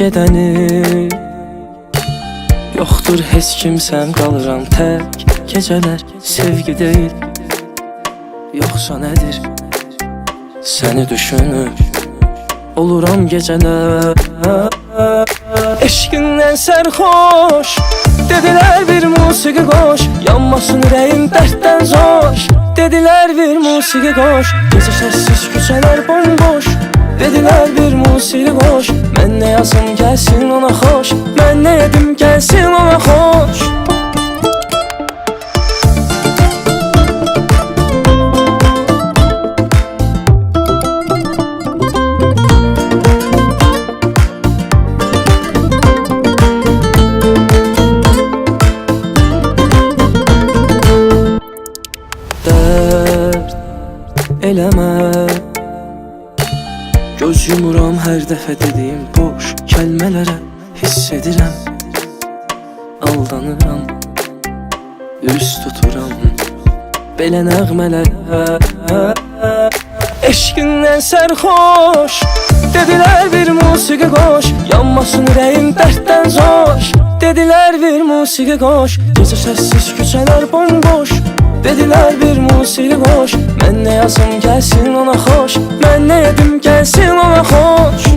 gedəni. Yoxdur heç kimsəm, qalıram tək. Gecələr sevgi deyil, yoxsa nədir? Səni düşünüb oluram gecələr. Eşqindən sərxoş, dedilər bir musiqi qoş, yanmasın ürəyim dərddən zoş. Dedilər bir musiqi qoş, gecə səssiz küçələr bomboş. Dedilər bir musiqi qoş, mən nə yazım gəlsin ona xoş, mən nə edim gəlsin ona xoş. Eləmə, göz yumuram hər dəfə dediyim boş kəlmələrə. Hiss edirəm, aldanıram, üz tuturam belə nəğmələrə. Eşqindən sərxoş, dedilər bir musiqi qoş, yanmasın ürəyim dərddən zoş. Dedilər bir musiqi qoş, gecə səssiz küçələr bomboş. Dedilər bir musiqi qoş, mən nə yazım gəlsin ona xoş, mən nə edim gəlsin ona xoş.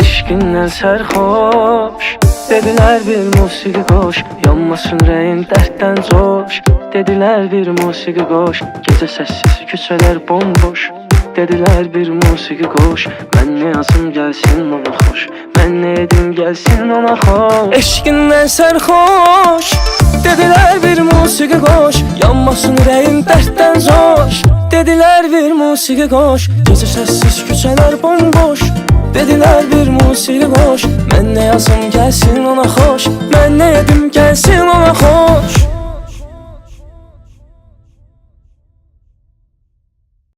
Eşqindən sərxoş, dedilər bir musiqi qoş, yanmasın ürəyim dərddən zoş. Dedilər bir musiqi qoş, gecə səssiz küçələr bomboş. Dedilər bir musiqi qoş, mən nə yazım gəlsin ona xoş, mən nə edim gəlsin ona xoş. Eşqindən sərxoş, dedilər bir musiqi qoş, yanmasın ürəyim dərddən zoş. Dedilər bir musiqi qoş, gecə səssiz küçələr bomboş. Dedilər bir musiqi qoş, mən nə yazım gəlsin ona xoş, mən nə edim gəlsin ona xoş.